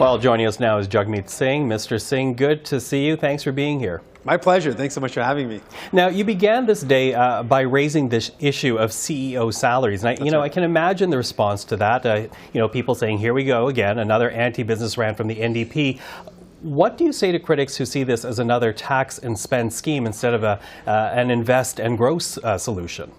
Well, joining us now is Jagmeet Singh. Mr. Singh, good to see you. Thanks for being here. My pleasure. Thanks so much for having me. Now, you began this day by raising this issue of CEO salaries. And I can imagine the response to that. People saying, here we go again, another anti-business rant from the NDP. What do you say to critics who see this as another tax and spend scheme instead of an invest and grow solution?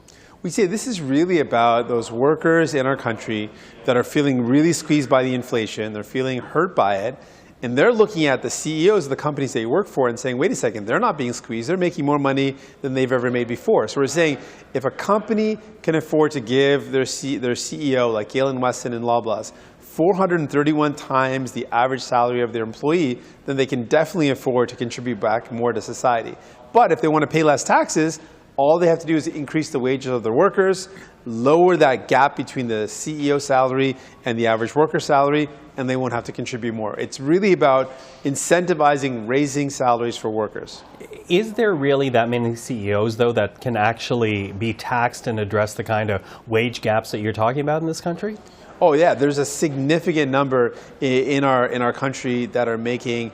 We say this is really about those workers in our country that are feeling really squeezed by the inflation. They're feeling hurt by it. And they're looking at the CEOs of the companies they work for and saying, wait a second, they're not being squeezed. They're making more money than they've ever made before. So we're saying if a company can afford to give their CEO, like Galen Weston and Loblaws, 431 times the average salary of their employee, then they can definitely afford to contribute back more to society. But if they want to pay less taxes, all they have to do is increase the wages of their workers, lower that gap between the CEO salary and the average worker salary, and they won't have to contribute more. It's really about incentivizing raising salaries for workers. Is there really that many CEOs, though, that can actually be taxed and address the kind of wage gaps that you're talking about in this country? Oh yeah, there's a significant number in our country that are making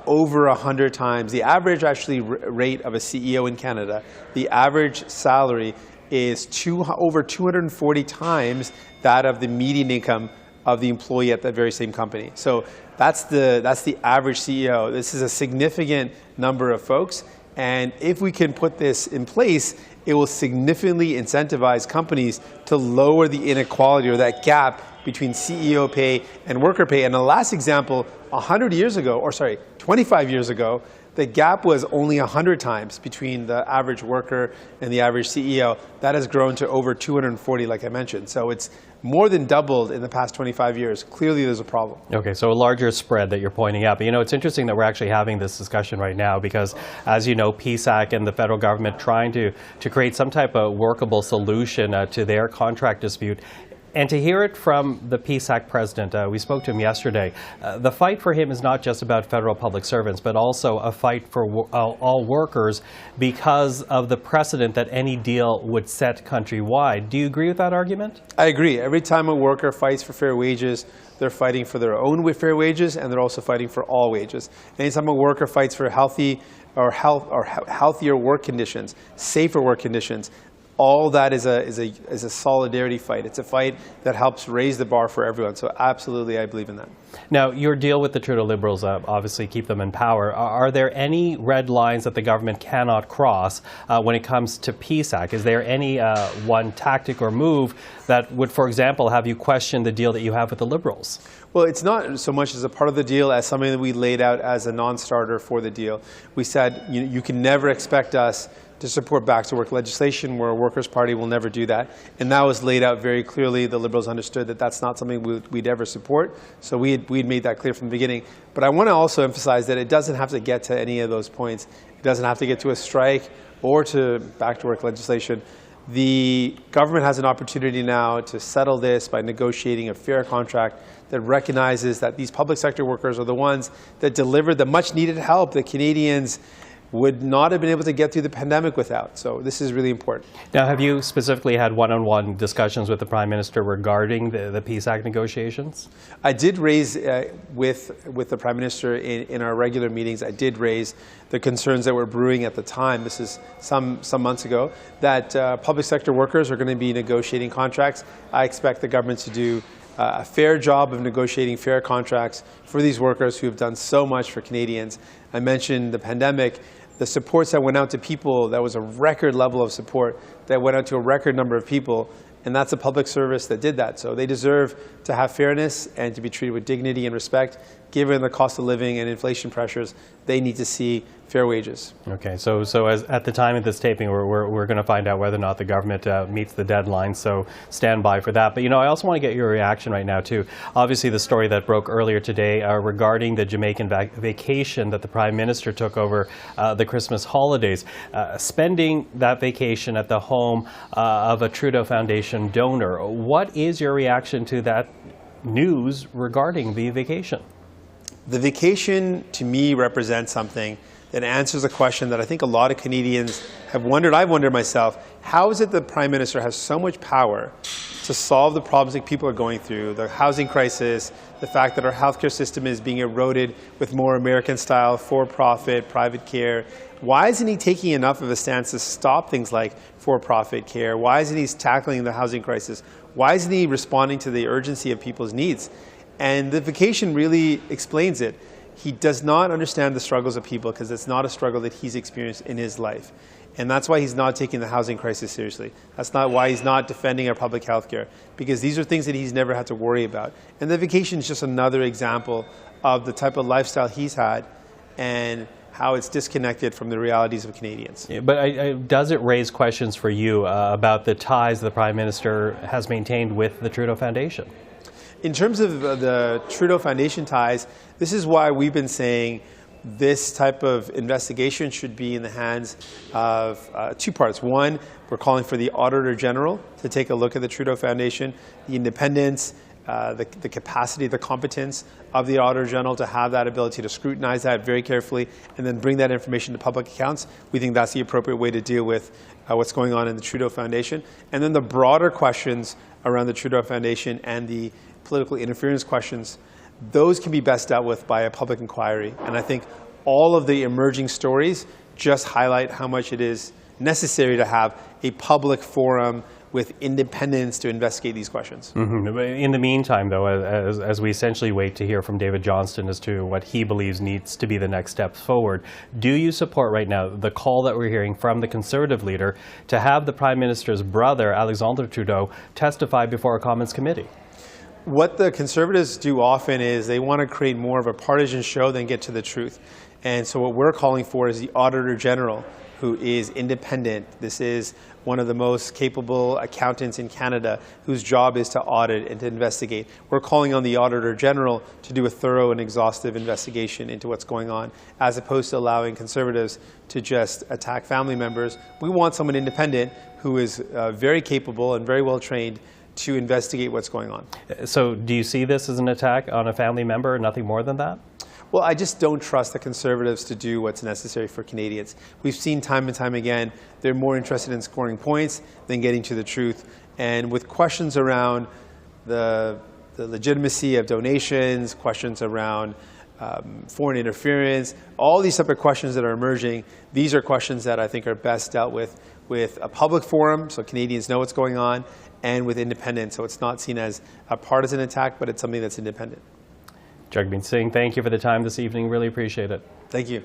over 100 times. The average rate of a CEO in Canada, the average salary is over 240 times that of the median income of the employee at that very same company. So that's the average CEO. This is a significant number of folks. And if we can put this in place, it will significantly incentivize companies to lower the inequality or that gap between CEO pay and worker pay. And the last example, 25 years ago, the gap was only 100 times between the average worker and the average CEO. That has grown to over 240, like I mentioned. So it's more than doubled in the past 25 years. Clearly, there's a problem. Okay, so a larger spread that you're pointing out. But it's interesting that we're actually having this discussion right now because, as you know, CPAC and the federal government trying to create some type of workable solution to their contract dispute. And to hear it from the CPAC president, we spoke to him yesterday, the fight for him is not just about federal public servants, but also a fight for all workers because of the precedent that any deal would set countrywide. Do you agree with that argument? I agree. Every time a worker fights for fair wages, they're fighting for their own fair wages, and they're also fighting for all wages. Anytime a worker fights for healthier work conditions, safer work conditions, all that is a solidarity fight. It's a fight that helps raise the bar for everyone. So absolutely, I believe in that. Now, your deal with the Trudeau Liberals obviously keep them in power. Are there any red lines that the government cannot cross when it comes to CPAC? Is there any one tactic or move that would, for example, have you question the deal that you have with the Liberals? Well, it's not so much as a part of the deal as something that we laid out as a non-starter for the deal. We said you can never expect us to support back-to-work legislation. We're a workers' party, we'll never do that. And that was laid out very clearly. The Liberals understood that that's not something we'd ever support. So we'd made that clear from the beginning. But I want to also emphasize that it doesn't have to get to any of those points. It doesn't have to get to a strike or to back-to-work legislation. The government has an opportunity now to settle this by negotiating a fair contract that recognizes that these public sector workers are the ones that deliver the much-needed help that Canadians would not have been able to get through the pandemic without. So this is really important. Now, have you specifically had one-on-one discussions with the Prime Minister regarding the CPAC negotiations? I did raise with the Prime Minister in our regular meetings, I did raise the concerns that were brewing at the time, this is some months ago, that public sector workers are going to be negotiating contracts. I expect the government to do a fair job of negotiating fair contracts for these workers who have done so much for Canadians. I mentioned the pandemic. The supports that went out to people, that was a record level of support that went out to a record number of people, and that's a public service that did that. So they deserve to have fairness and to be treated with dignity and respect. Given the cost of living and inflation pressures, they need to see fair wages. Okay, so at the time of this taping, we're going to find out whether or not the government meets the deadline, so stand by for that. But I also want to get your reaction right now too. Obviously the story that broke earlier today regarding the Jamaican vacation that the Prime Minister took over the Christmas holidays, spending that vacation at the home of a Trudeau Foundation donor. What is your reaction to that news regarding the vacation? The vacation, to me, represents something that answers a question that I think a lot of Canadians have wondered. I've wondered myself, how is it the Prime Minister has so much power to solve the problems that people are going through, the housing crisis, the fact that our healthcare system is being eroded with more American-style, for-profit, private care? Why isn't he taking enough of a stance to stop things like for-profit care? Why isn't he tackling the housing crisis? Why isn't he responding to the urgency of people's needs? And the vacation really explains it. He does not understand the struggles of people because it's not a struggle that he's experienced in his life. And that's why he's not taking the housing crisis seriously. That's not why he's not defending our public health care, because these are things that he's never had to worry about. And the vacation is just another example of the type of lifestyle he's had and how it's disconnected from the realities of Canadians. Yeah, but does it raise questions for you about the ties the Prime Minister has maintained with the Trudeau Foundation? In terms of the Trudeau Foundation ties, this is why we've been saying this type of investigation should be in the hands of two parts. One, we're calling for the Auditor General to take a look at the Trudeau Foundation, the independence, the capacity, the competence of the Auditor General to have that ability to scrutinize that very carefully and then bring that information to public accounts. We think that's the appropriate way to deal with what's going on in the Trudeau Foundation. And then the broader questions around the Trudeau Foundation and the political interference questions, those can be best dealt with by a public inquiry. And I think all of the emerging stories just highlight how much it is necessary to have a public forum with independence to investigate these questions. Mm-hmm. In the meantime, though, as we essentially wait to hear from David Johnston as to what he believes needs to be the next steps forward, do you support right now the call that we're hearing from the Conservative leader to have the Prime Minister's brother, Alexandre Trudeau, testify before a Commons committee? What the Conservatives do often is they want to create more of a partisan show than get to the truth. And so what we're calling for is the Auditor General, who is independent. This is one of the most capable accountants in Canada whose job is to audit and to investigate. We're calling on the Auditor General to do a thorough and exhaustive investigation into what's going on, as opposed to allowing Conservatives to just attack family members. We want someone independent who is very capable and very well trained to investigate what's going on. So do you see this as an attack on a family member, nothing more than that? Well, I just don't trust the Conservatives to do what's necessary for Canadians. We've seen time and time again, they're more interested in scoring points than getting to the truth. And with questions around the legitimacy of donations, questions around foreign interference, all these separate questions that are emerging, these are questions that I think are best dealt with a public forum so Canadians know what's going on, and with independence, so it's not seen as a partisan attack, but it's something that's independent. Jagmeet Singh, thank you for the time this evening. Really appreciate it. Thank you.